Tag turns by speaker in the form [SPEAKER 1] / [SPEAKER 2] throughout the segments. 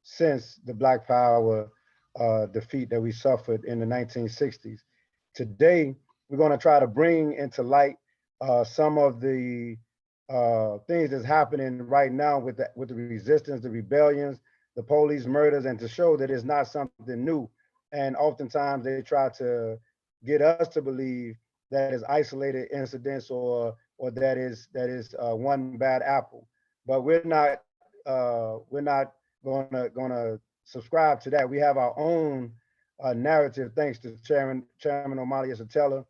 [SPEAKER 1] since the Black Power defeat that we suffered in the 1960s. Today, we're going to try to bring into light some of the things that's happening right now with the resistance, the rebellions, the police murders, and to show that it's not something new. And oftentimes they try to get us to believe that is isolated incidents or that is one bad apple. But we're not gonna subscribe to that. We have our own narrative thanks to Chairman Omali Yeshitela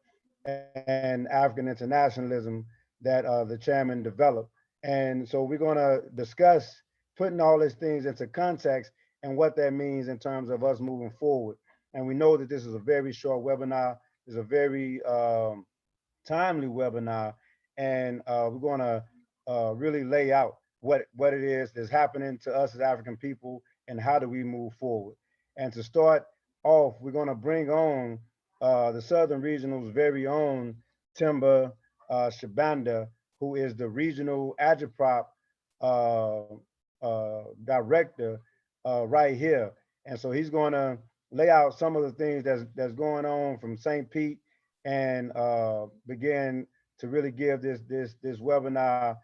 [SPEAKER 1] and African internationalism that the chairman developed. And so we're gonna discuss putting all these things into context and what that means in terms of us moving forward. And we know that this is a very short webinar. It's a very timely webinar, and we're going to really lay out what it is that's happening to us as African people and how do we move forward. And to start off, we're going to bring on the Southern Regional's very own Timber Shabanda, who is the regional agriprop uh, director right here. And so he's going to lay out some of the things that's going on from St. Pete and begin to really give this webinar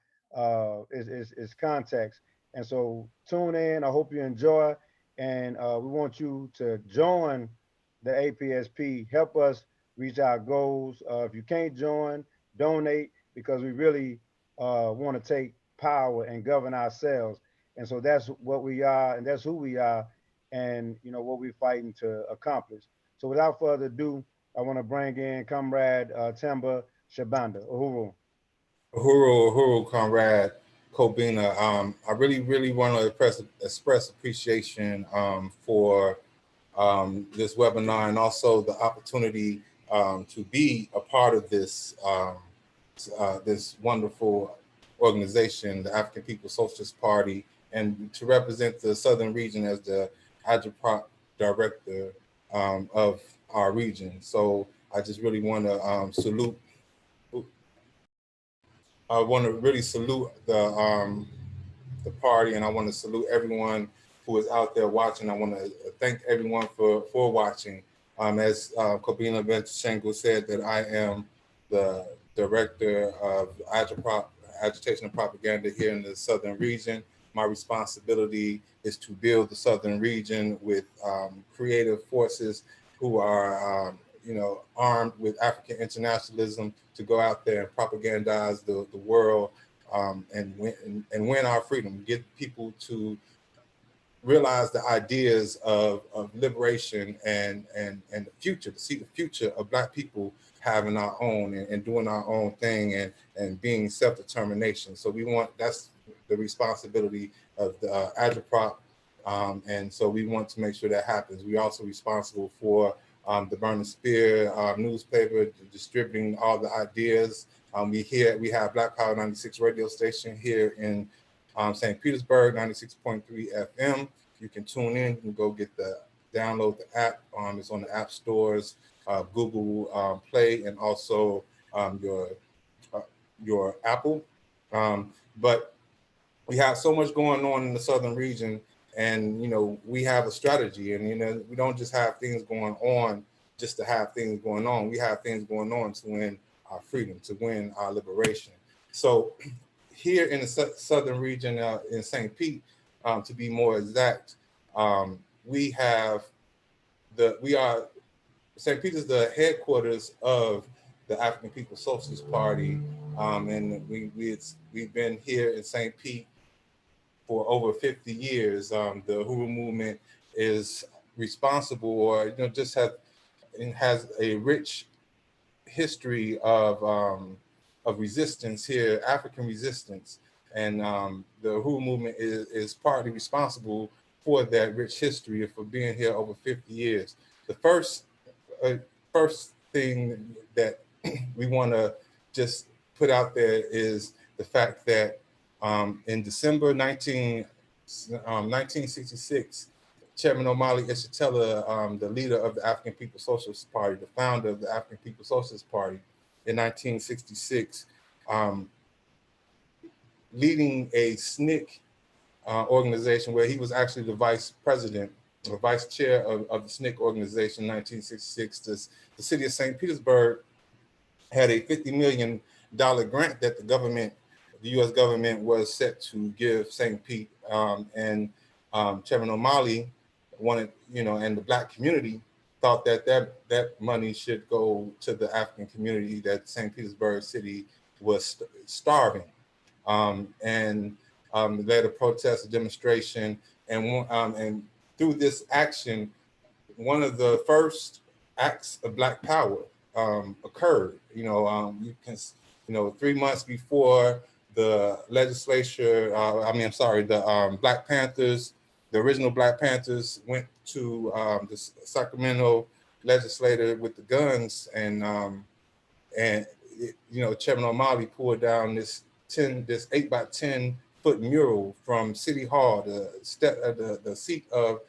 [SPEAKER 1] is context. And so tune in. I hope you enjoy, and we want you to join the APSP. Help us reach our goals. If you can't join, donate because we really want to take power and govern ourselves. And so that's what we are, and that's who we are, and what we're fighting to accomplish. So without further ado, I want to bring in Comrade Temba Shabanda. Uhuru.
[SPEAKER 2] Uhuru, Uhuru, Comrade Kobina. I really want to express appreciation for this webinar and also the opportunity to be a part of this this wonderful organization, the African People's Socialist Party, and to represent the Southern region as the agriprop director of our region. So I just really want to salute. I want to really salute the party, and I want to salute everyone who is out there watching. I want to thank everyone for watching. As Kobina Bentashenko said, that I am the director of agitation and propaganda here in the Southern region. My responsibility is to build the Southern region with creative forces who are, armed with African internationalism to go out there and propagandize the world and win our freedom, get people to realize the ideas of liberation and the future, to see the future of Black people having our own and doing our own thing and being self-determination. So that's the responsibility of the agriprop. And so we want to make sure that happens. We're also responsible for the Burning Spear newspaper, distributing all the ideas. We have Black Power 96 radio station here in St. Petersburg, 96.3 FM. You can tune in. You can go download the app. It's on the app stores, Google Play, and also your Apple. But we have so much going on in the Southern region, and we have a strategy, and we don't just have things going on just to have things going on. We have things going on to win our freedom, to win our liberation. So here in the Southern region in St. Pete, to be more exact, St. Pete is the headquarters of the African People's Socialist Party, and we've been here in St. Pete for over 50 years. The Uhuru movement is responsible, or just has a rich history of resistance here, African resistance, and the Uhuru movement is partly responsible for that rich history and for being here over 50 years. The first thing that we want to just put out there is the fact that in December 1966, Chairman Omali Yeshitela, the leader of the African People's Socialist Party, the founder of the African People's Socialist Party in 1966, leading a SNCC organization where he was actually the vice president or vice chair of the SNCC organization in 1966. The city of St. Petersburg had a $50 million grant that the U.S. government was set to give St. Pete, and Chairman O'Malley wanted, and the Black community thought that money should go to the African community that St. Petersburg City was starving, and led a protest, a demonstration, and through this action, one of the first acts of Black Power occurred. You can, 3 months before the legislature, the Black Panthers, the original Black Panthers went to the Sacramento legislator with the guns, and Chairman O'Malley pulled down this 8 by 10 foot mural from City Hall, the seat of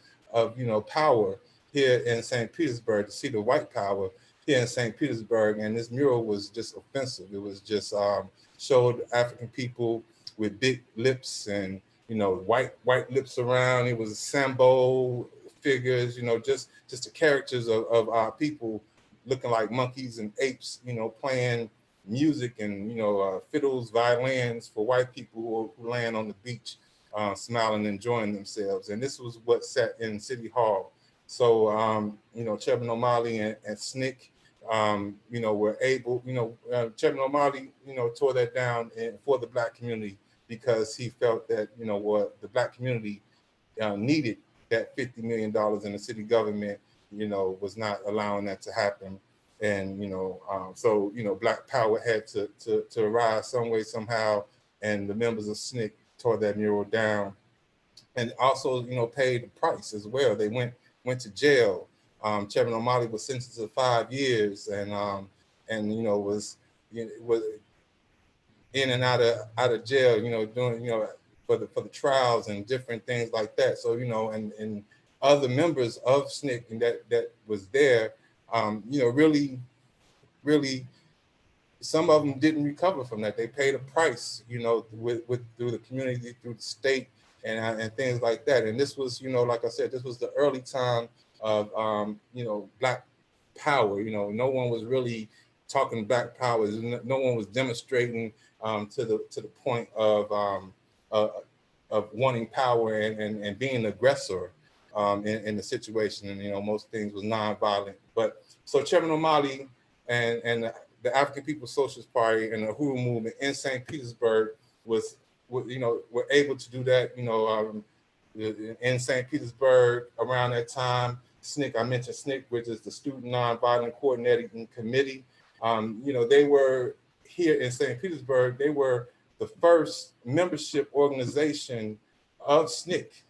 [SPEAKER 2] power here in St. Petersburg, the seat of white power here in St. Petersburg. And this mural was just offensive. It was just showed African people with big lips and, white lips around. It was Sambo figures, just the characters of our people looking like monkeys and apes, playing music and, fiddles, violins for white people who land on the beach, smiling, enjoying themselves. And this was what sat in City Hall. So, Chairman O'Malley and SNCC, were able, Chairman O'Malley, tore that down for the Black community because he felt that, what the Black community needed that $50 million, and the city government, was not allowing that to happen. And, so, Black Power had to arise some way, somehow, and the members of SNCC tore that mural down, and also, paid the price as well. They went to jail. Chairman O'Malley was sentenced to 5 years, and was in and out of jail, doing, for the trials and different things like that. So, and other members of SNCC and that was there, really, some of them didn't recover from that. They paid a price, with through the community, through the state, and things like that. And this was, like I said, this was the early time of, Black Power. No one was really talking Black Power. No one was demonstrating to the point of wanting power and being an aggressor in the situation. And most things was nonviolent. But so Chairman O'Malley and the African People's Socialist Party and the Uhuru movement in St. Petersburg were able to do that, in St. Petersburg around that time. SNCC, I mentioned SNCC, which is the Student Nonviolent Coordinating Committee. They were here in St. Petersburg. They were the first membership organization of SNCC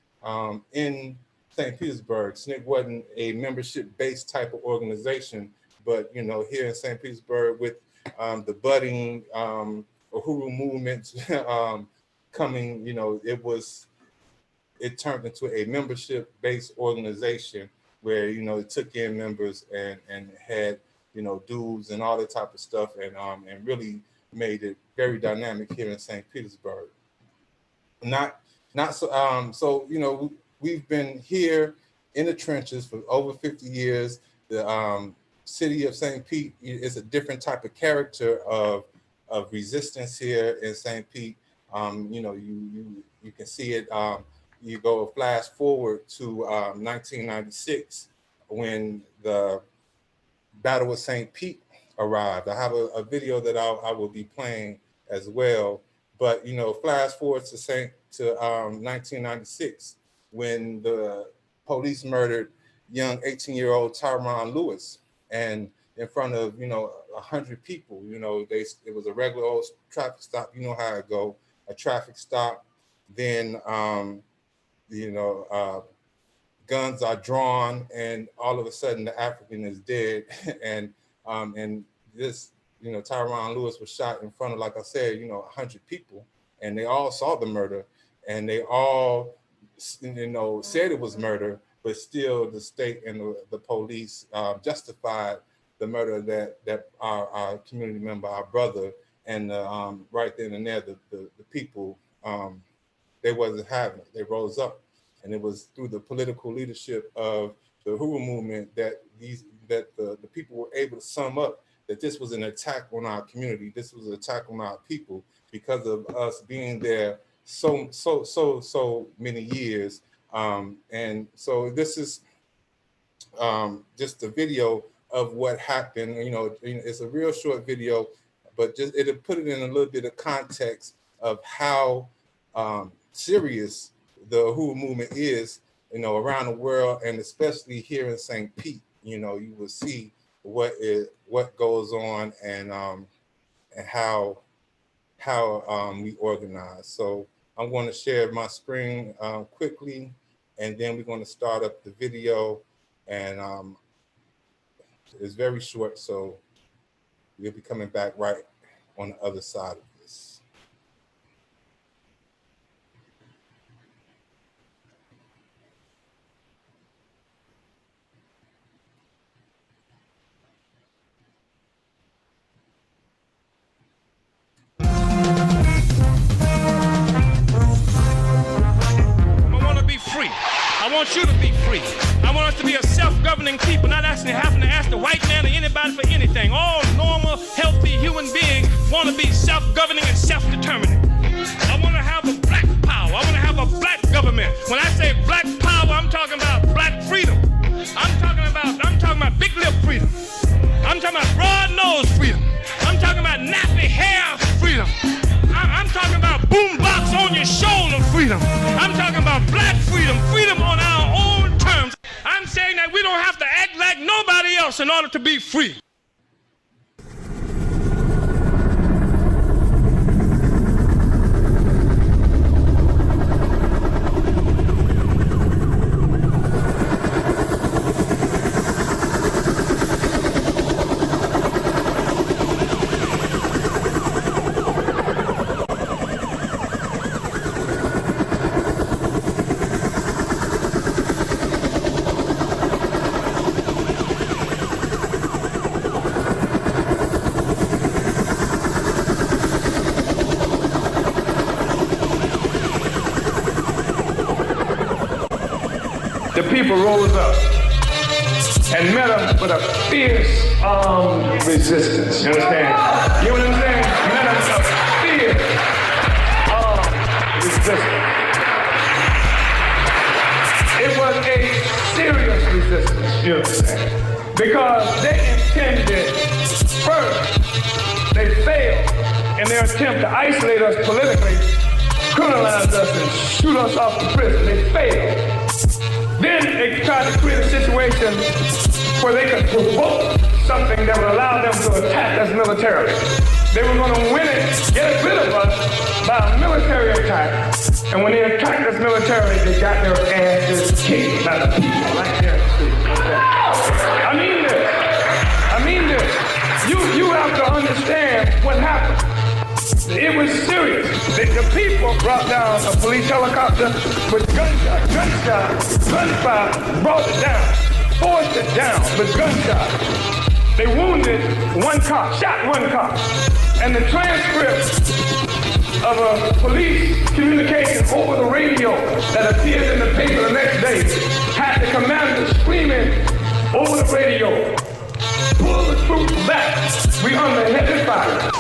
[SPEAKER 2] in St. Petersburg. SNCC wasn't a membership-based type of organization, but here in St. Petersburg with the budding Uhuru movement coming, it turned into a membership-based organization where it took in members and had dues and all that type of stuff, and really made it very dynamic here in St. Petersburg. Not so we've been here in the trenches for over 50 years. The city of St. Pete is a different type of character of resistance here in St. Pete. You can see it. You go flash forward to 1996 when the Battle of St. Pete arrived. I have a video that I will be playing as well. But flash forward to 1996 when the police murdered young 18-year-old Tyron Lewis, and in front of 100 people. It was a regular old traffic stop. You know how it go, a traffic stop. Then guns are drawn, and all of a sudden the African is dead, and this Tyron Lewis was shot in front of, like I said, 100 people, and they all saw the murder, and they all said it was murder, but still the state and the police justified the murder that our community member, our brother, and right then and there the people they wasn't having it. They rose up, and it was through the political leadership of the Uhuru movement that the people were able to sum up that this was an attack on our community. This was an attack on our people because of us being there so many years. And so this is just a video of what happened. You know, it's a real short video, but just it'll put it in a little bit of context of how serious the Uhuru movement is, you know, around the world, and especially here in St. Pete. You know, you will see what goes on and how we organize. So I'm going to share my screen quickly, and then we're going to start up the video. And it's very short, so we'll be coming back right on the other side of this.
[SPEAKER 3] I want to be free. I want you to be free. I want us to be a self-governing people, not having to ask the white man or anybody for anything. All normal, healthy human beings want to be self-governing and self-determining. I want to have a black power. I want to have a black government. When I say black power, I'm talking about black freedom. I'm talking about big lip freedom. I'm talking about broad nose freedom. I'm talking about nappy hair freedom. I'm talking about boombox on your shoulder freedom. I'm talking about black freedom, freedom on our own terms. I'm saying that we don't have to act like nobody else in order to be free. The people rose up and met us with a fierce resistance. You understand? You know what I'm saying? Met us with a fierce resistance. It was a serious resistance, you understand? Because they intended, first, they failed in their attempt to isolate us politically, criminalize us, and shoot us off the prison. They failed. Then they tried to create a situation where they could provoke something that would allow them to attack us militarily. They were going to win it, get rid of us by a military attack. And when they attacked us militarily, they got their asses kicked by the people right there. I mean this. You have to understand what happened. It was serious. The people brought down a police helicopter with gunfire, brought it down, forced it down with gunshot. They wounded one cop, shot one cop. And the transcript of a police communication over the radio that appeared in the paper the next day had the commander screaming over the radio, "Pull the troops back, we under heavy fire."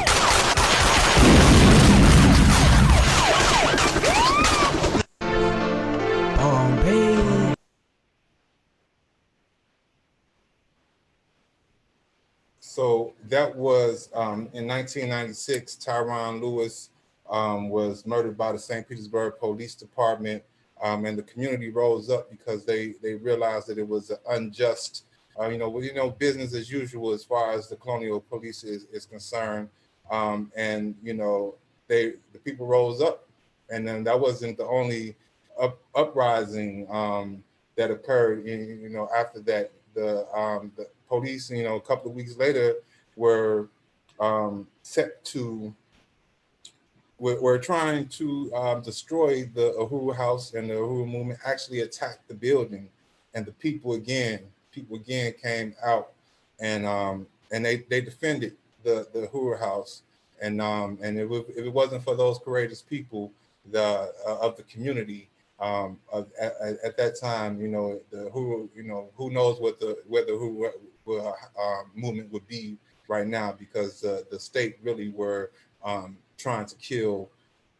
[SPEAKER 2] So that was in 1996, Tyron Lewis was murdered by the St. Petersburg Police Department, and the community rose up because they realized that it was an unjust, business as usual as far as the colonial police is concerned. And the people rose up, and then that wasn't the only uprising that occurred. After that, the police, a couple of weeks later, were were trying to destroy the Uhuru House, and the Uhuru movement actually attacked the building, and the people again came out and they defended the Uhuru House, and if it wasn't for those courageous people, of the community. At that time, who knows what whether who movement would be right now, because the state really were trying to kill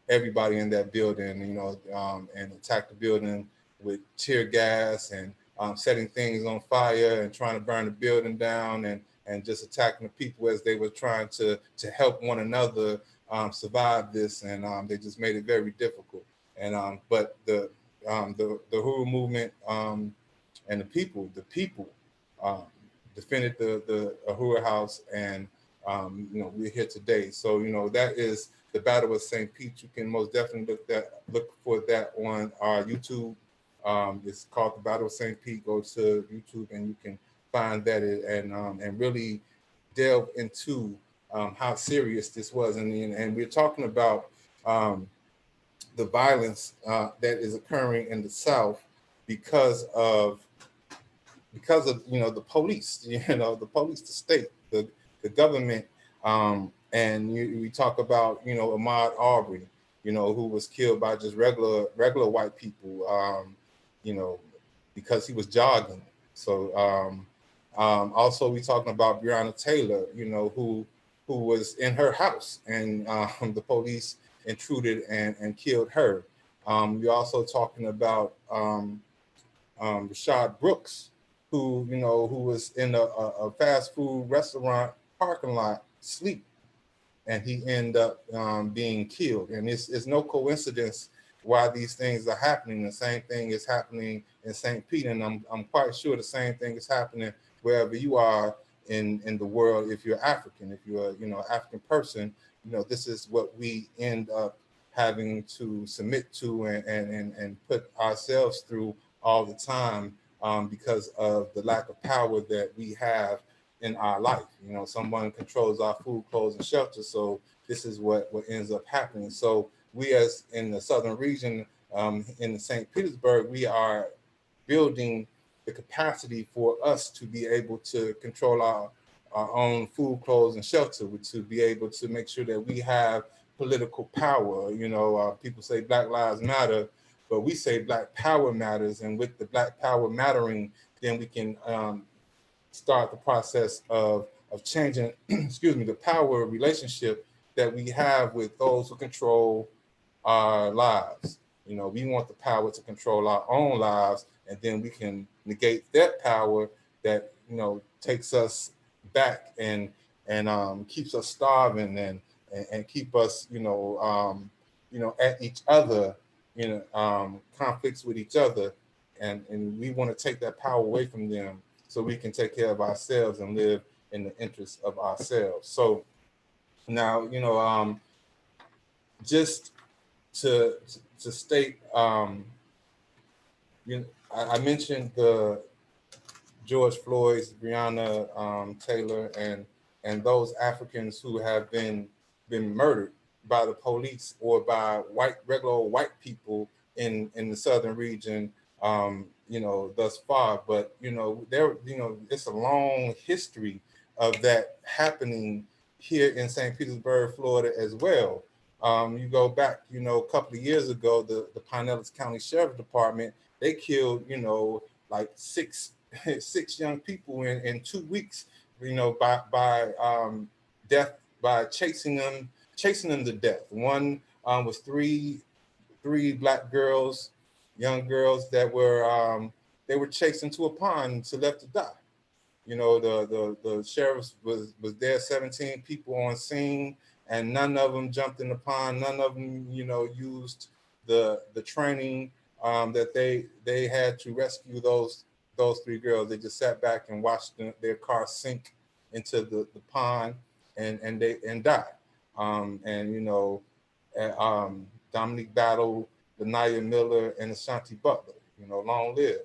[SPEAKER 2] everybody in that building, and attack the building with tear gas and setting things on fire and trying to burn the building down, and just attacking the people as they were trying to help one another survive this, and they just made it very difficult. And but the Huru movement and the people um, defended the Ahura House, and we're here today. So that is the Battle of St. Pete. You can most definitely look for that on our YouTube. It's called the Battle of St. Pete. Go to YouTube and you can find that, and really delve into how serious this was. And we're talking about the violence that is occurring in the South because of the police, the police, the state, the government, and we talk about Ahmaud Arbery, who was killed by just regular white people, because he was jogging. So also we talking about Breonna Taylor, who was in her house, and the police intruded and killed her. We're also talking about Rashad Brooks, who was in a fast food restaurant parking lot sleep, and he ended up being killed. And it's no coincidence why these things are happening. The same thing is happening in St. Pete, and I'm quite sure the same thing is happening wherever you are in the world. If you're African, if you're African person, this is what we end up having to submit to and put ourselves through all the time, because of the lack of power that we have in our life. Someone controls our food, clothes, and shelter. So this is what ends up happening. So we, as in the southern region, in St. Petersburg, we are building the capacity for us to be able to control our own food, clothes, and shelter, to be able to make sure that we have political power. People say Black Lives Matter, but we say Black Power matters. And with the Black Power mattering, then we can start the process of changing, excuse me, the power relationship that we have with those who control our lives. We want the power to control our own lives, and then we can negate that power that takes us back and keeps us starving and keep us at each other, conflicts with each other, and we want to take that power away from them so we can take care of ourselves and live in the interest of ourselves. So now, just to state, I mentioned the George Floyd's, Breonna Taylor, and those Africans who have been murdered by the police or by regular white people in the southern region, thus far. But it's a long history of that happening here in St. Petersburg, Florida, as well. You go back, a couple of years ago, the Pinellas County Sheriff's Department, they killed, like six young people in 2 weeks, by death, by chasing them to death. One was three Black girls, young girls that were they were chased into a pond to left to die. The sheriff was there, 17 people on scene, and none of them jumped in the pond. None of them, used the training that they had to rescue those three girls. They just sat back and watched their car sink into the pond and died. Dominique Battle, Denaya Miller, and Ashanti Butler, long live.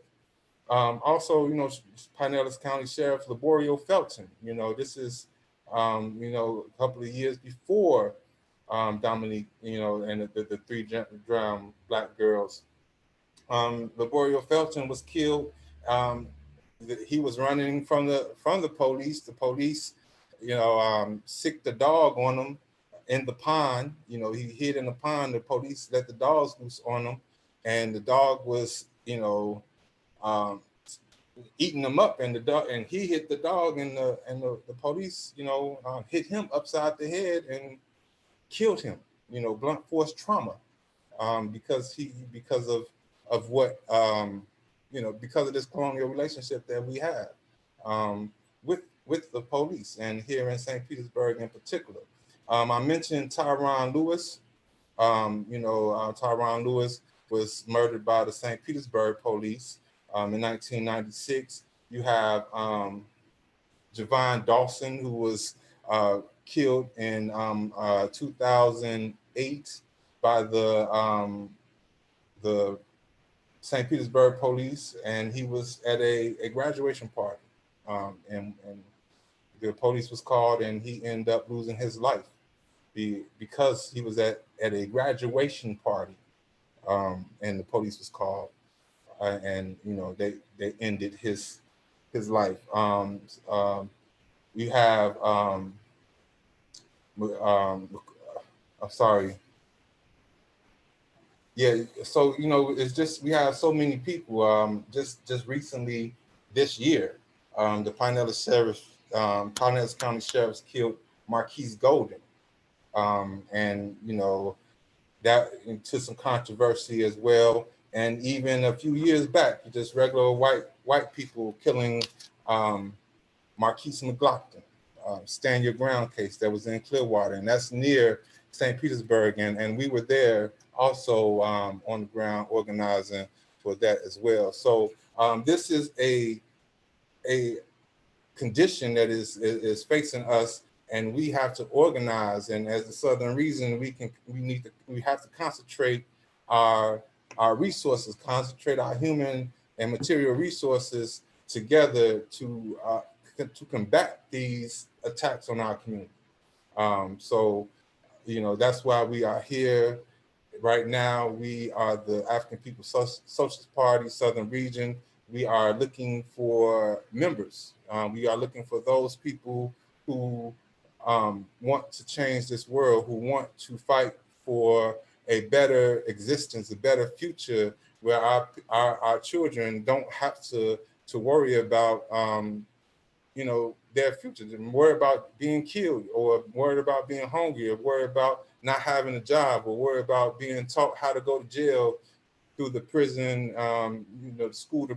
[SPEAKER 2] Also, Pinellas County Sheriff Laborio Felton, this is, a couple of years before Dominique, and the three drowned Black girls. Laborio Felton was killed. He was running from the police. The police, sicked the dog on him in the pond. You know, he hid in the pond. The police let the dogs loose on him, and the dog was, you know, eating him up, and the dog, and he hit the dog, and the police, you know, hit him upside the head and killed him. You know, blunt force trauma, because of what, you know, because of this colonial relationship that we have, with the police, and here in St. Petersburg in particular. I mentioned Tyron Lewis. You know, Tyron Lewis was murdered by the St. Petersburg police in 1996. You have Javon Dawson, who was killed in 2008 by the St. Petersburg police, and he was at a graduation party, and the police was called, and he ended up losing his life because he was at a graduation party, and the police was called, and you know, they ended his life. We have I'm sorry. Yeah, so you know, it's just, we have so many people. Just recently this year, the Pinellas County Sheriffs killed Marquise Golden, and you know, that into some controversy as well. And even a few years back, just regular white people killing Marquise McLaughlin, Stand Your Ground case that was in Clearwater, and that's near St. Petersburg, and we were there also on the ground organizing for that as well. So this is a condition that is facing us, and we have to organize. And as the Southern Region, we have to concentrate our resources, concentrate our human and material resources together to combat these attacks on our community. So, you know, that's why we are here right now. We are the African People's Socialist Party, Southern Region. We are looking for members. We are looking for those people who want to change this world, who want to fight for a better existence, a better future, where our children don't have to worry about you know, their future, worry about being killed, or worried about being hungry, or worry about not having a job, or worry about being taught how to go to jail through the prison, you know, the preschool to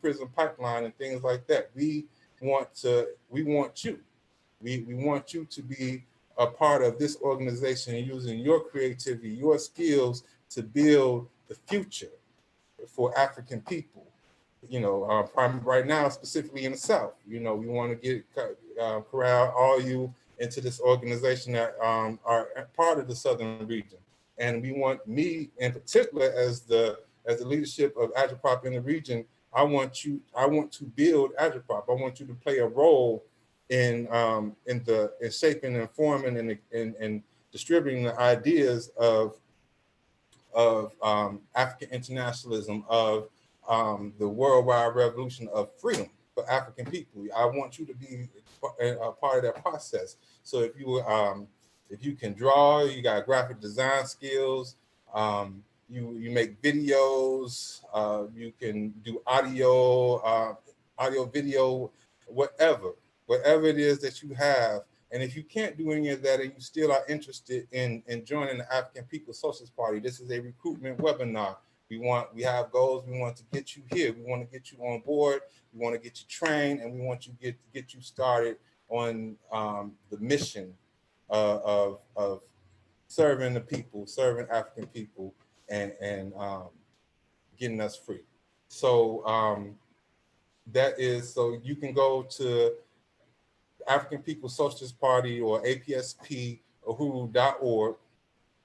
[SPEAKER 2] prison pipeline and things like that. We want you. We want you to be a part of this organization, using your creativity, your skills to build the future for African people. You know, right now, specifically in the South, you know, we want to corral all you into this organization that are part of the Southern Region. And we want, me in particular, as the leadership of Agitprop in the region, I want to build Agitprop. I want you to play a role in shaping and forming and distributing the ideas of African internationalism, of the worldwide revolution of freedom for African people. I want you to be a part of that process. So if you can draw, you got graphic design skills, you make videos, you can do audio, video, whatever it is that you have. And if you can't do any of that and you still are interested in joining the African People's Socialist Party, this is a recruitment webinar. We have goals. We want to get you here. We want to get you on board. We want to get you trained, and we want to get you started on the mission of serving the people, serving African people, and getting us free. So so you can go to African People's Socialist Party or APSP or Uhuru.org,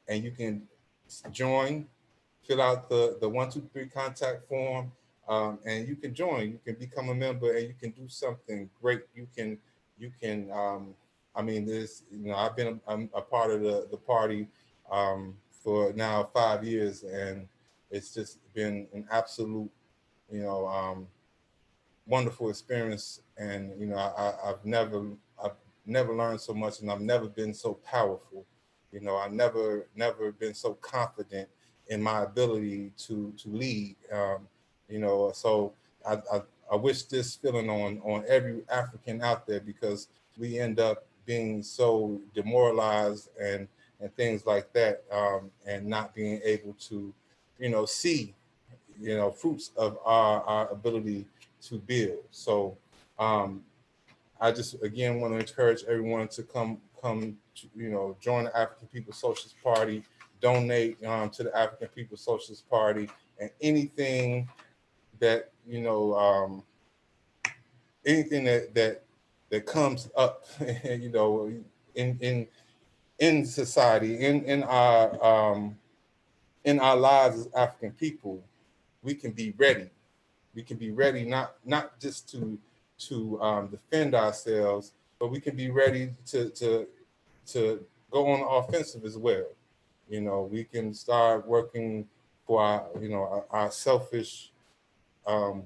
[SPEAKER 2] and you can join, fill out the 123 contact form, and you can join. You can become a member, and you can do something great. You can. I mean, I've been a part of the party for now 5 years, and it's just been an absolute, wonderful experience. And I've never learned so much, and I've never been so powerful. You know, I never been so confident in my ability to lead. You know, so I wish this feeling on every African out there, because we end up being so demoralized and things like that, and not being able to, you know, see, you know, fruits of our ability to build. So I just again want to encourage everyone to come to, you know, join the African People's Socialist Party, donate to the African People's Socialist Party, and anything that, you know, anything that comes up, you know, in society, in our lives as African people, we can be ready. We can be ready not just to defend ourselves, but we can be ready to go on the offensive as well. You know, we can start working for our, you know, our selfish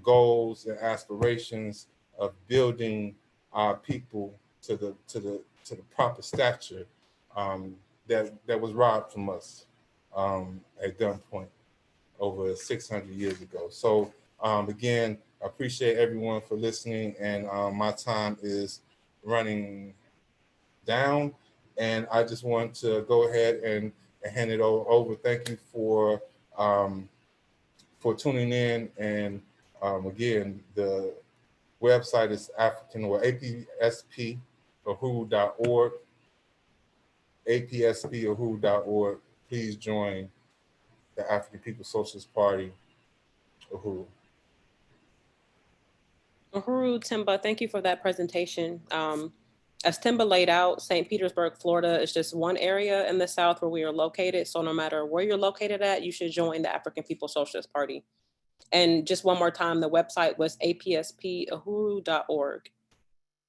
[SPEAKER 2] goals and aspirations of building our people to the proper stature that was robbed from us at gunpoint over 600 years ago. So again, I appreciate everyone for listening, and my time is running down, and I just want to go ahead and hand it over. Thank you for tuning in, and again, the website is African or APSP.org, APSP.org. Please join the African People's Socialist Party, Uhuru.
[SPEAKER 4] Uhuru, Timba, thank you for that presentation. As Timba laid out, St. Petersburg, Florida is just one area in the South where we are located. So no matter where you're located at, you should join the African People's Socialist Party. And just one more time, the website was apspahuru.org.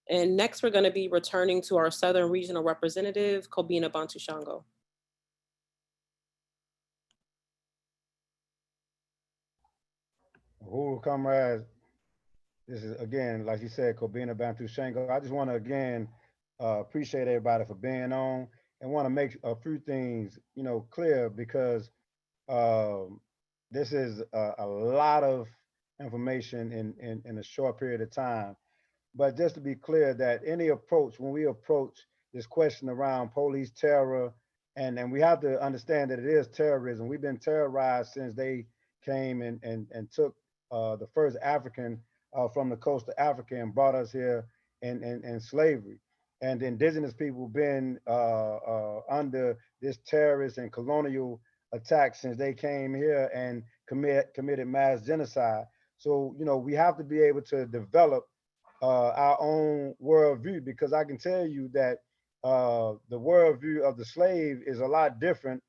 [SPEAKER 4] And next, we're going to be returning to our Southern Regional Representative, Kobina Bantu Shango.
[SPEAKER 1] Uhuru comrades, this is again, like you said, Kobina Bantu Shango. I just want to again appreciate everybody for being on, and want to make a few things, you know, clear, because this is a lot of information in a short period of time. But just to be clear, that any approach, when we approach this question around police terror, and we have to understand that it is terrorism. We've been terrorized since they came and took the first African from the coast of Africa and brought us here in slavery. And the indigenous people been under this terrorist and colonial attack since they came here and committed mass genocide. So, you know, we have to be able to develop our own worldview, because I can tell you that the worldview of the slave is a lot different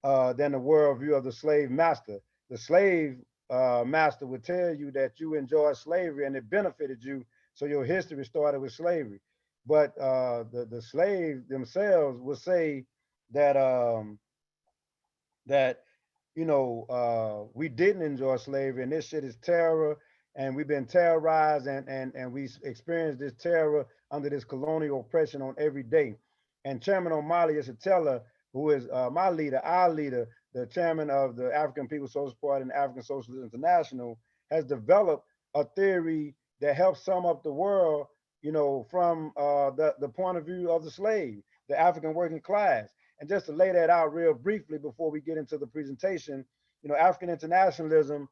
[SPEAKER 1] than the worldview of the slave master. The slave master would tell you that you enjoyed slavery and it benefited you, so your history started with slavery. But the slaves themselves will say that that you know we didn't enjoy slavery and this shit is terror, and we've been terrorized, and we experienced this terror under this colonial oppression on every day. And Chairman O'Malley Isatella, who is my leader, our leader, the chairman of the African People's Socialist Party and the African Socialist International, has developed a theory that helps sum up the world, you know, from the point of view of the slave, the African working class. And just to lay that out real briefly before we get into the presentation, you know, African internationalism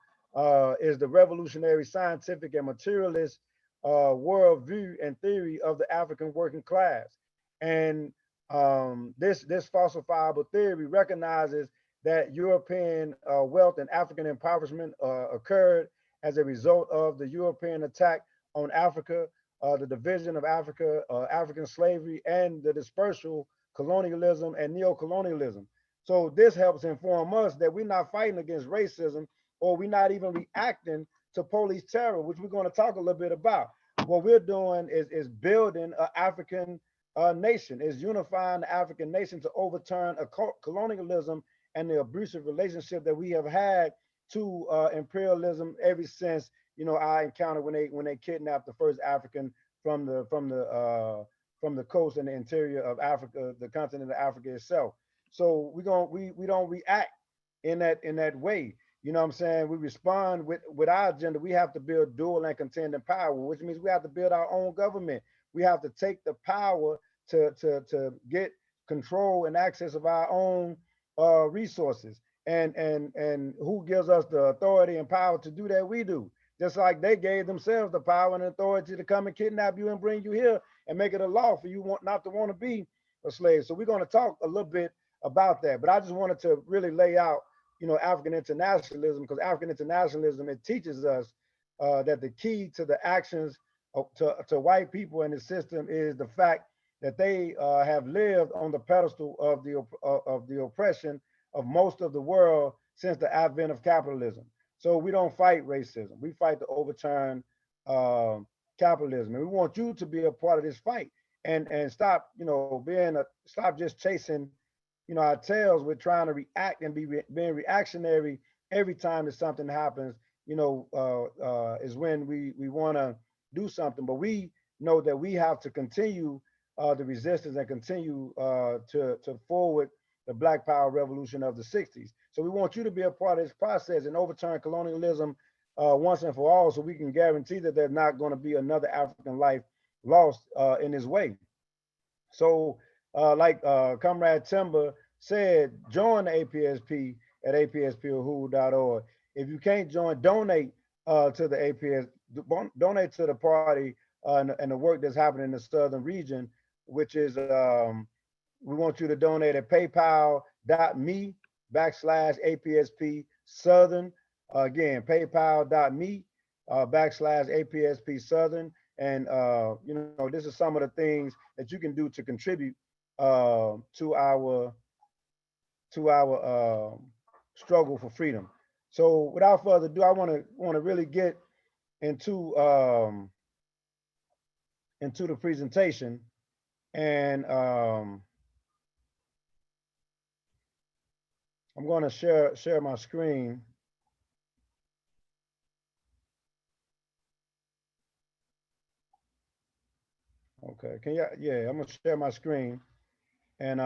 [SPEAKER 1] is the revolutionary, scientific, and materialist worldview and theory of the African working class. And this falsifiable theory recognizes that European wealth and African impoverishment occurred as a result of the European attack on Africa, the division of Africa, African slavery, and the dispersal, colonialism, and neocolonialism. So this helps inform us that we're not fighting against racism, or we're not even reacting to police terror, which we're going to talk a little bit about. What we're doing is building an African nation, is unifying the African nation to overturn a colonialism and the abusive relationship that we have had to imperialism ever since, you know, our encounter when they kidnapped the first African from from the coast and the interior of Africa, the continent of Africa itself. So we don't react in that way. You know what I'm saying? We respond with our agenda. We have to build dual and contending power, which means we have to build our own government. We have to take the power to get control and access of our own resources. And who gives us the authority and power to do that? We do. Just like they gave themselves the power and authority to come and kidnap you and bring you here and make it a law for you not to want to be a slave. So we're going to talk a little bit about that. But I just wanted to really lay out, you know, African internationalism, because African internationalism, it teaches us that the key to the actions to white people in the system is the fact that they have lived on the pedestal of the oppression of most of the world since the advent of capitalism. So we don't fight racism. We fight to overturn capitalism. And we want you to be a part of this fight and stop, you know, stop just chasing, you know, our tails with trying to react and being reactionary every time that something happens, you know, is when we want to do something. But we know that we have to continue the resistance and continue to forward the Black Power revolution of the 60s. So we want you to be a part of this process and overturn colonialism once and for all, so we can guarantee that there's not going to be another African life lost in this way. So like Comrade Timber said, join the APSP at apspuhu.org. If you can't join, donate to the APS, donate to the party and the work that's happening in the southern region, which is we want you to donate at paypal.me/APSP Southern. Again, paypal.me/APSP Southern. And, you know, this is some of the things that you can do to contribute to our struggle for freedom. So without further ado, I want to really get into the presentation. And I'm going to share my screen. Okay, can you? Yeah, I'm going to share my screen, and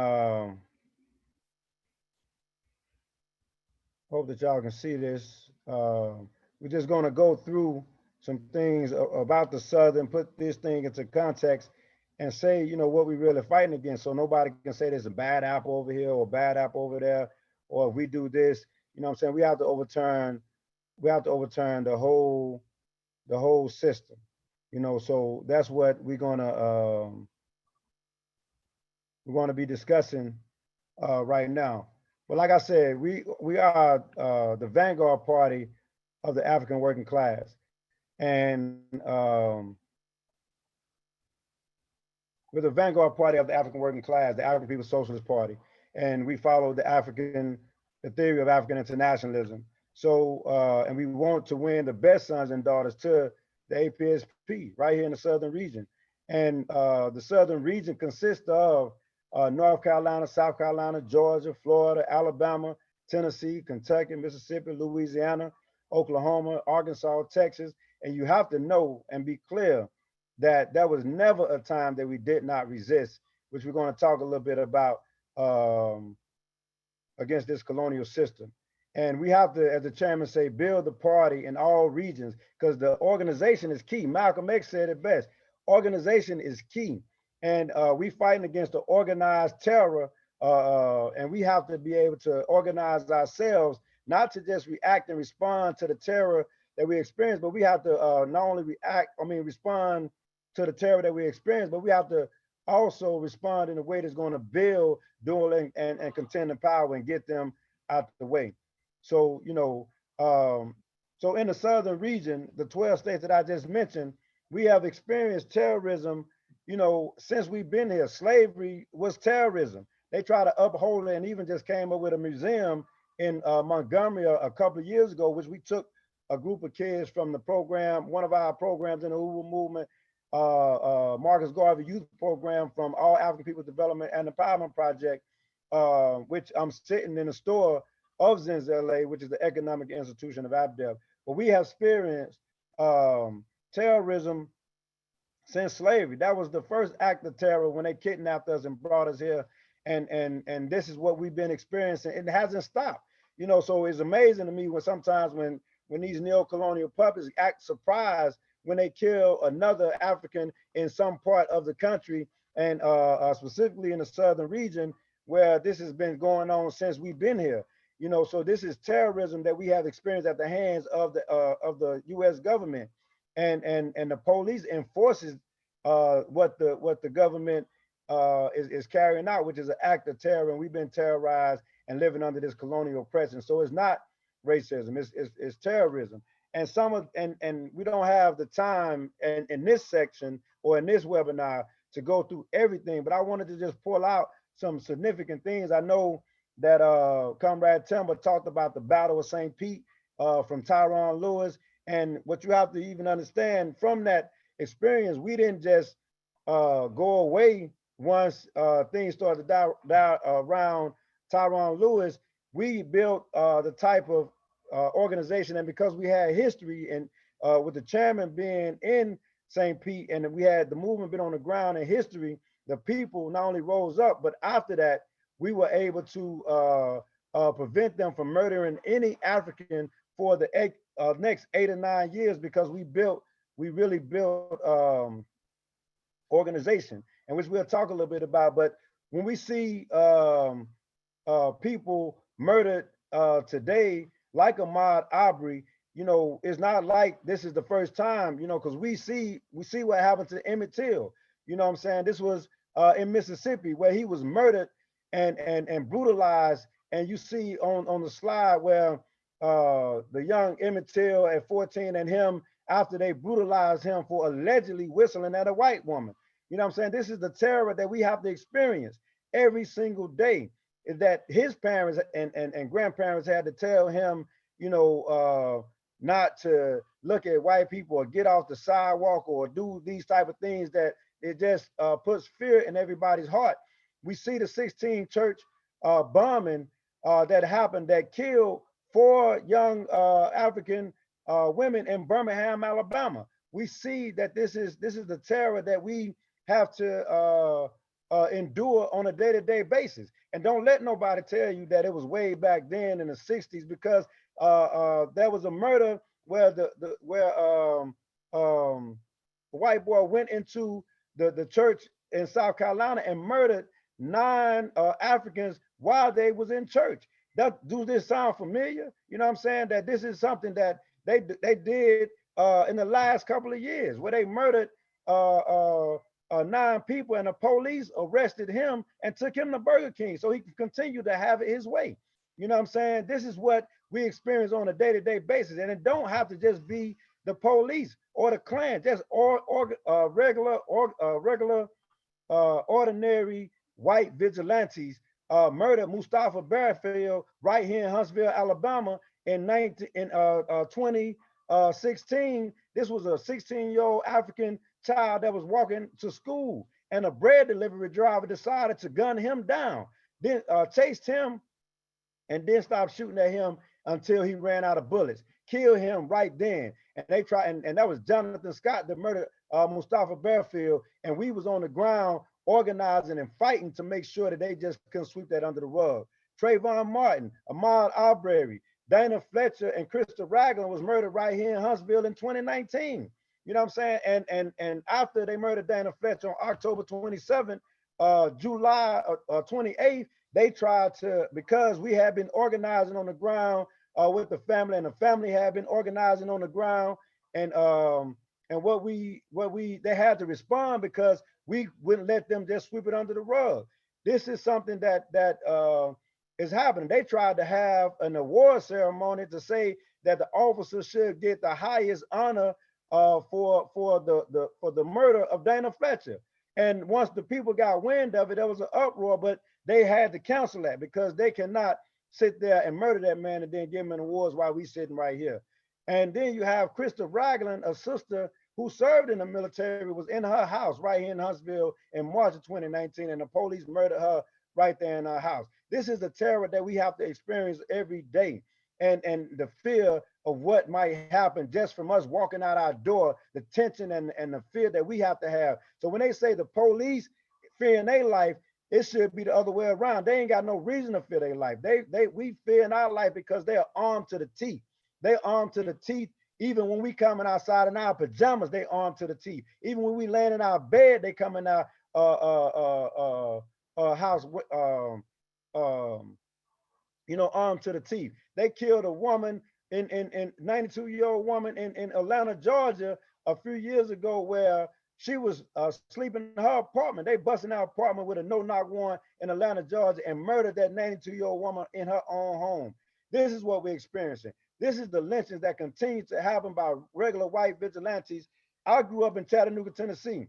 [SPEAKER 1] hope that y'all can see this. We're just going to go through some things about the Southern, put this thing into context, and say, you know, what we really fighting against, so nobody can say there's a bad apple over here or bad apple over there, or if we do this, you know what I'm saying, we have to overturn the whole system, you know. So that's what we're gonna be discussing right now. But like I said, we are the vanguard party of the African working class, and we're the vanguard party of the African working class, the African People's Socialist Party, and we follow the theory of African internationalism. So, and we want to win the best sons and daughters to the APSP right here in the Southern region. And the Southern region consists of North Carolina, South Carolina, Georgia, Florida, Alabama, Tennessee, Kentucky, Mississippi, Louisiana, Oklahoma, Arkansas, Texas. And you have to know and be clear that there was never a time that we did not resist, which we're going to talk a little bit about against this colonial system. And we have to, as the chairman say, build the party in all regions, because the organization is key. Malcolm X said it best. Organization is key. And we fighting against the organized terror, and we have to be able to organize ourselves, not to just react and respond to the terror that we experience, but we have to not only respond to the terror that we experience, but we have to also respond in a way that's going to build dual and contending power and get them out the way. So, you know, so in the Southern region, the 12 states that I just mentioned, we have experienced terrorism, you know, since we've been here. Slavery was terrorism. They try to uphold it, and even just came up with a museum in Montgomery a couple of years ago, which we took a group of kids from the program, one of our programs in the Hoover movement, Marcus Garvey Youth Program, from All African People's Development and Empowerment Project, which I'm sitting in the store of ZINS-LA, which is the economic institution of ABDEP. But we have experienced terrorism since slavery. That was the first act of terror when they kidnapped us and brought us here. And this is what we've been experiencing. It hasn't stopped. You know, so it's amazing to me when sometimes when these neo-colonial puppets act surprised when they kill another African in some part of the country, and specifically in the southern region where this has been going on since we've been here. You know, so this is terrorism that we have experienced at the hands of the U.S. government, and the police enforces what the government is carrying out, which is an act of terror, and we've been terrorized and living under this colonial oppression. So it's not racism, it's terrorism. And and we don't have the time in this section or in this webinar to go through everything, but I wanted to just pull out some significant things. I know that Comrade Timber talked about the Battle of St. Pete from Tyrone Lewis. And what you have to even understand from that experience, we didn't just go away once things started to die around Tyrone Lewis. We built the type of organization, and because we had history, and with the chairman being in St. Pete, and we had the movement been on the ground in history, the people not only rose up, but after that, we were able to prevent them from murdering any African for the next 8 or 9 years, because we really built organization, and which we'll talk a little bit about. But when we see people murdered today, like Ahmaud Arbery, you know, it's not like this is the first time, you know, because we see what happened to Emmett Till. You know what I'm saying? This was in Mississippi, where he was murdered and brutalized. And you see on the slide where the young Emmett Till at 14 and him, after they brutalized him for allegedly whistling at a white woman. You know what I'm saying? This is the terror that we have to experience every single day, is that his parents and grandparents had to tell him, you know, not to look at white people or get off the sidewalk or do these type of things, that it just puts fear in everybody's heart. We see the 16 church bombing that happened, that killed 4 young African women in Birmingham, Alabama. We see that this is the terror that we have to endure on a day-to-day basis. And don't let nobody tell you that it was way back then in the 60s, because there was a murder where the white boy went into the church in South Carolina and murdered 9 Africans while they was in church. Do this sound familiar? You know what I'm saying? That this is something that they did in the last couple of years, where they murdered 9 people, and the police arrested him and took him to Burger King so he could continue to have it his way. You know what I'm saying? This is what we experience on a day-to-day basis, and it don't have to just be the police or the Klan, just regular ordinary white vigilantes murdered Mustafa Barfield right here in Huntsville, Alabama in 2016. This was a 16-year-old African child that was walking to school, and a bread delivery driver decided to gun him down, then chased him, and then stopped shooting at him until he ran out of bullets, killed him right then. And they tried, and that was Jonathan Scott that murdered Mustafa Barfield, and we was on the ground organizing and fighting to make sure that they just couldn't sweep that under the rug. Trayvon Martin, Ahmaud Arbery, Dana Fletcher, and Krista Ragland was murdered right here in Huntsville in 2019. You know what I'm saying? And after they murdered Dana Fletcher on October 27th, July 28th, they tried to, because we had been organizing on the ground with the family, and the family had been organizing on the ground, and they had to respond because we wouldn't let them just sweep it under the rug. This is something that is happening. They tried to have an award ceremony to say that the officers should get the highest honor for the murder of Dana Fletcher. And once the people got wind of it, there was an uproar, but they had to cancel that, because they cannot sit there and murder that man and then give him an awards while we sitting right here. And then you have Krista Ragland, a sister who served in the military, was in her house right here in Huntsville in March of 2019, and the police murdered her right there in her house. This is the terror that we have to experience every day, and the fear of what might happen just from us walking out our door, the tension and the fear that we have to have. So when they say the police fearing their life, it should be the other way around. They ain't got no reason to fear their life. We fear in our life because they are armed to the teeth. They armed to the teeth. Even when we coming outside in our pajamas, they armed to the teeth. Even when we laying in our bed, they come in our house, armed to the teeth. They killed a woman in 92-year-old woman in Atlanta, Georgia, a few years ago, where she was sleeping in her apartment. They busted in her apartment with a no-knock warrant in Atlanta, Georgia, and murdered that 92-year-old woman in her own home. This is what we're experiencing. This is the lynchings that continue to happen by regular white vigilantes. I grew up in Chattanooga, Tennessee.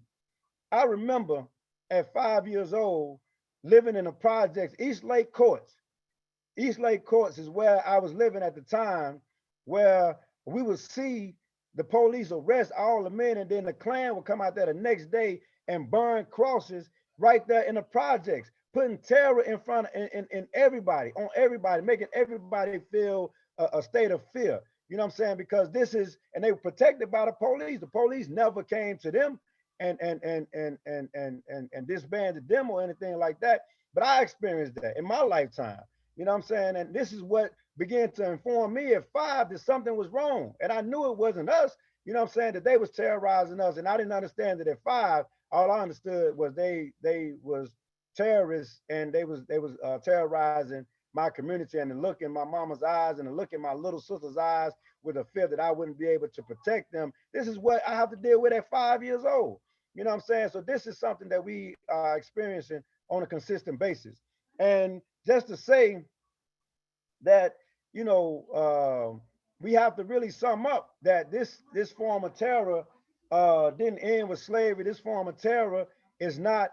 [SPEAKER 1] I remember at 5 years old living in the projects, East Lake Courts. East Lake Courts is where I was living at the time, where we would see the police arrest all the men, and then the Klan would come out there the next day and burn crosses right there in the projects, putting terror in front of in everybody, on everybody, making everybody feel a state of fear. You know what I'm saying? Because this is, and they were protected by the police. The police never came to them and disbanded them or anything like that. But I experienced that in my lifetime. You know what I'm saying? And this is what began to inform me at 5 that something was wrong. And I knew it wasn't us, you know what I'm saying, that they was terrorizing us. And I didn't understand that at 5. All I understood was they was terrorists, and they was terrorizing my community. And the look in my mama's eyes and the look in my little sister's eyes with a fear that I wouldn't be able to protect them. This is what I have to deal with at 5 years old. You know what I'm saying? So this is something that we are experiencing on a consistent basis. And just to say that, we have to really sum up that this form of terror didn't end with slavery. This form of terror is not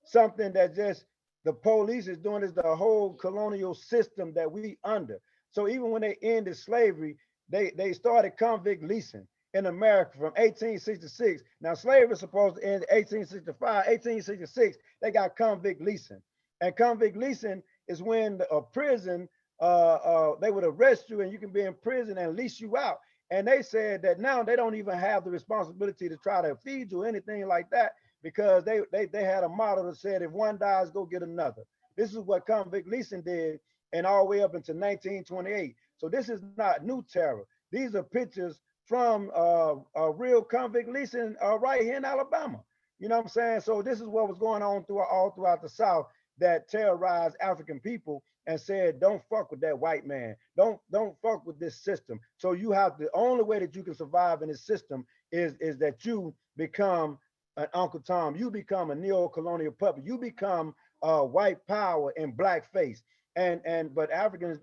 [SPEAKER 1] something that just the police is doing. Is the whole colonial system that we under. So even when they ended slavery, they started convict leasing in America from 1866. Now slavery is supposed to end in 1865. 1866, they got convict leasing. And convict leasing is when a prison, they would arrest you and you can be in prison and lease you out. And they said that now they don't even have the responsibility to try to feed you or anything like that, because they had a motto that said, if one dies, go get another. This is what convict leasing did, and all the way up into 1928. So this is not new terror. These are pictures from real convict leasing right here in Alabama. You know what I'm saying? So this is what was going on all throughout the South, that terrorized African people and said, don't fuck with that white man. Don't fuck with this system. So you have, the only way that you can survive in this system is that you become an Uncle Tom. You become a neo-colonial puppet. You become white power in blackface. But Africans,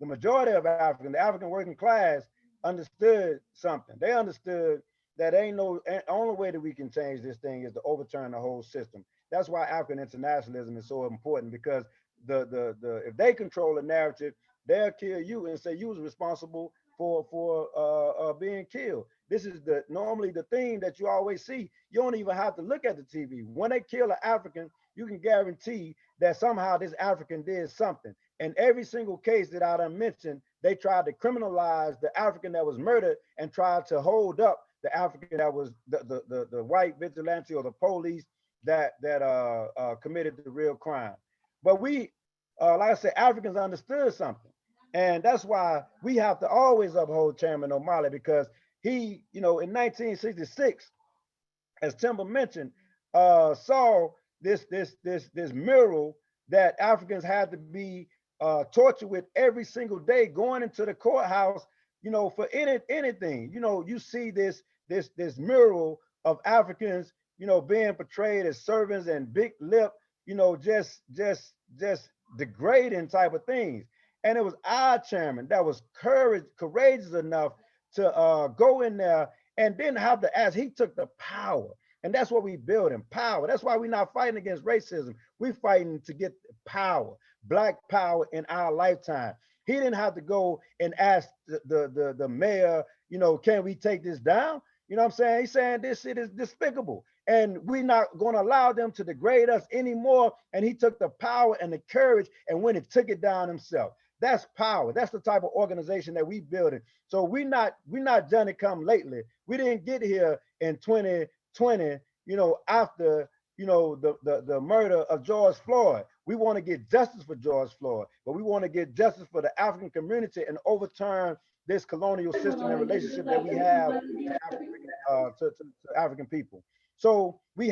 [SPEAKER 1] the majority of Africans, the African working class, understood something. They understood that only way that we can change this thing is to overturn the whole system. That's why African internationalism is so important, because if they control the narrative, they'll kill you and say you was responsible for being killed. This is normally the thing that you always see. You don't even have to look at the TV. When they kill an African, you can guarantee that somehow this African did something. And every single case that I done mentioned, they tried to criminalize the African that was murdered and tried to hold up the African that was the white vigilante or the police that committed the real crime. But we, like I said, Africans understood something. And that's why we have to always uphold Chairman O'Malley, because he, in 1966, as Timber mentioned, saw this mural that Africans had to be tortured with every single day, going into the courthouse, for anything. You see this mural of Africans, being portrayed as servants and big lip, just degrading type of things. And it was our chairman that was courageous enough to go in there and didn't have to ask. He took the power. And that's what we build in power. That's why we're not fighting against racism. We're fighting to get power, black power in our lifetime. He didn't have to go and ask the mayor, can we take this down? You know what I'm saying? He's saying this shit is despicable, and we're not going to allow them to degrade us anymore. And he took the power and the courage and went and took it down himself. That's power. That's the type of organization that we building. So we not Johnny come lately. We didn't get here in 2020, after the murder of George Floyd. We want to get justice for George Floyd, but we want to get justice for the African community and overturn this colonial system and relationship that we have to African people. So we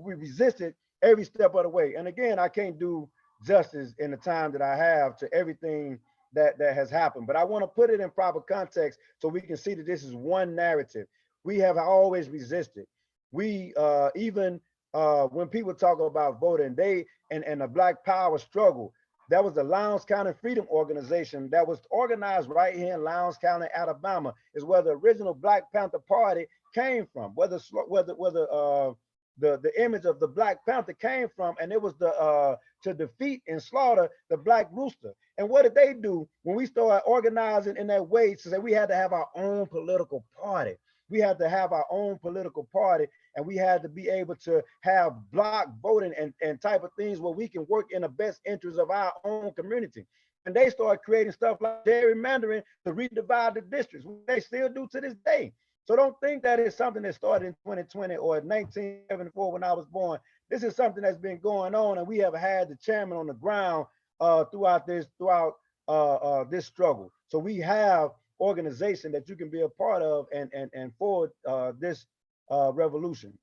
[SPEAKER 1] resisted every step of the way. And again, I can't do justice in the time that I have to everything that has happened, but I want to put it in proper context so we can see that this is one narrative. We have always resisted. We even when people talk about voting, and the Black Power struggle, that was the Lowndes County Freedom Organization that was organized right here in Lowndes County, Alabama, is where the original Black Panther Party came from, where the image of the Black Panther came from, and it was to defeat and slaughter the Black Rooster. And what did they do when we started organizing in that way to say we had to have our own political party? We had to have our own political party, and we had to be able to have block voting and type of things where we can work in the best interest of our own community. And they started creating stuff like gerrymandering to redivide the districts, which they still do to this day. So don't think that it's something that started in 2020 or 1974 when I was born. This is something that's been going on, and we have had the chairman on the ground throughout this struggle. So we have organization that you can be a part of and forward this revolution.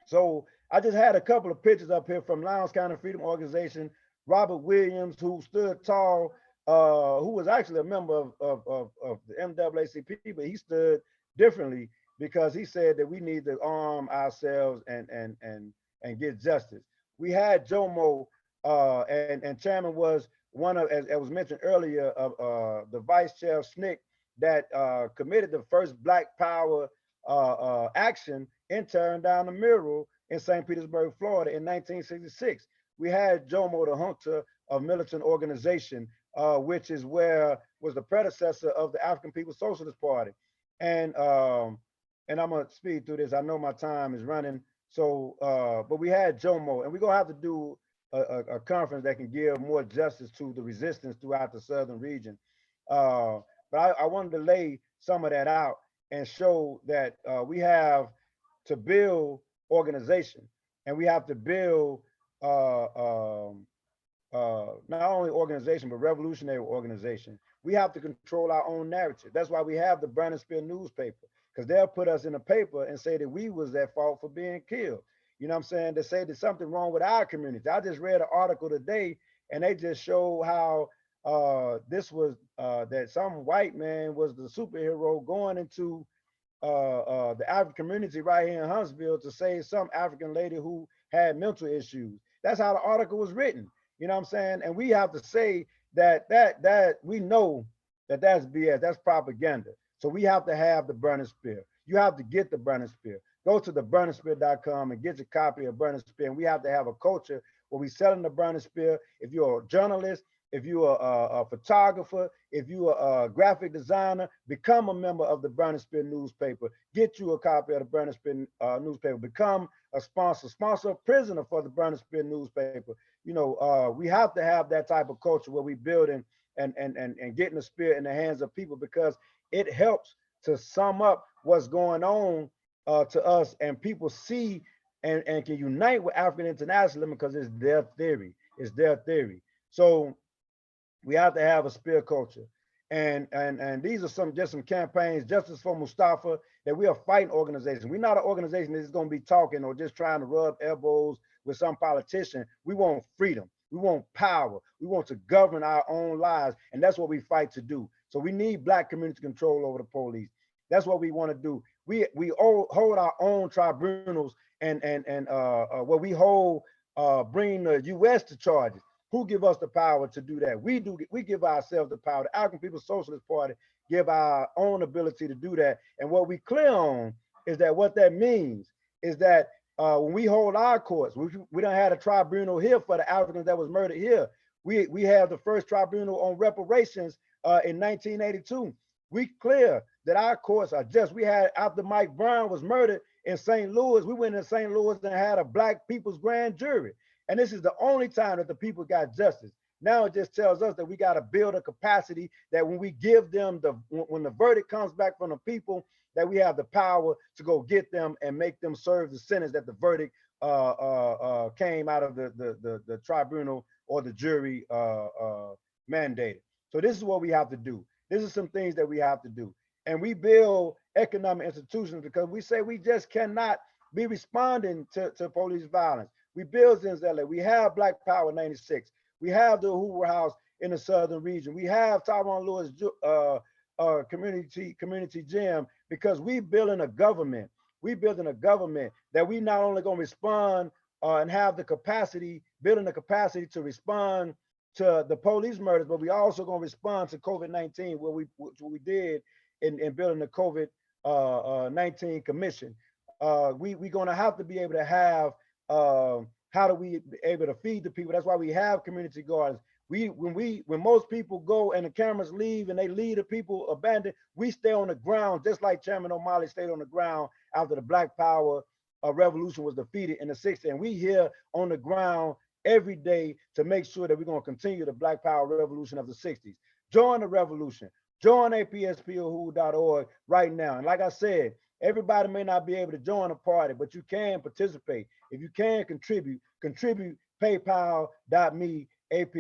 [SPEAKER 1] So I just had a couple of pictures up here from Lowndes County Freedom Organization. Robert Williams, who stood tall, who was actually a member of the NAACP, but he stood differently because he said that we need to arm ourselves and get justice. We had Jomo, and chairman was one of, as was mentioned earlier, of the vice chair of SNCC that committed the first Black Power action in tearing down the mural in St. Petersburg, Florida in 1966. We had Jomo the Hunter of Militant Organization, which is was the predecessor of the African People's Socialist Party. And I'm gonna speed through this. I know my time is running. So, but we had Jomo, and we're gonna have to do a conference that can give more justice to the resistance throughout the southern region. But I wanted to lay some of that out and show that we have to build organization, and we have to build not only organization, but revolutionary organization. We have to control our own narrative. That's why we have the Burn and Spill newspaper, because they'll put us in a paper and say that we was at fault for being killed. You know what I'm saying? They say there's something wrong with our community. I just read an article today, and they just show how this was that some white man was the superhero going into the African community right here in Huntsville to save some African lady who had mental issues. That's how the article was written. You know what I'm saying? And we have to say that we know that that's BS, that's propaganda. So we have to have the Burn and Spill. You have to get the Burn and Spill. Go to theburnandspill.com and get your copy of Burn and Spill. And we have to have a culture where we selling the Burn and Spill. If you're a journalist, if you're a photographer, if you're a graphic designer, become a member of the Burn and Spill newspaper. Get you a copy of the Burn and Spill newspaper. Become a sponsor a prisoner for the Burn and Spill newspaper. You know, we have to have that type of culture where we building and getting the spirit in the hands of people, because it helps to sum up what's going on to us, and people see and can unite with African internationalism because it's their theory. It's their theory. So we have to have a spirit culture. And these are just some campaigns, Justice for Mustafa, that we are fighting organizations. We're not an organization that's going to be talking or just trying to rub elbows with some politician. We want freedom. We want power. We want to govern our own lives. And that's what we fight to do. So we need Black community control over the police. That's what we want to do. We hold our own tribunals and where we hold bring the U.S. to charges. Who give us the power to do that? We do. We give ourselves the power. The African People's Socialist Party give our own ability to do that. And what we clear on is that what that means is that when we hold our courts, we don't have a tribunal here for the Africans that was murdered here. We have the first tribunal on reparations in 1982. We clear that our courts are just. We had, after Mike Brown was murdered in St. Louis, we went in St. Louis and had a Black people's grand jury. And this is the only time that the people got justice. Now it just tells us that we got to build a capacity that when we give them when the verdict comes back from the people, that we have the power to go get them and make them serve the sentence that the verdict came out of the tribunal or the jury mandated. So this is what we have to do. This is some things that we have to do. And we build economic institutions because we say we just cannot be responding to police violence. We build things that we have Black Power 96. We have the Hoover House in the southern region. We have Tyrone Lewis community gym because we building a government. We building a government that we not only gonna respond and have the capacity, building the capacity to respond to the police murders, but we also gonna respond to COVID-19, which we did in building the COVID-19 commission. We're gonna have to be able to have how do we be able to feed the people? That's why we have community gardens. When most people go and the cameras leave and they leave the people abandoned, we stay on the ground, just like Chairman O'Malley stayed on the ground after the Black Power revolution was defeated in the 60s. And we here on the ground every day to make sure that we're going to continue the Black Power revolution of the 60s. Join the revolution. Join APSPOHU.org right now. And like I said, everybody may not be able to join a party, but you can participate. If you can contribute, PayPal.me, AP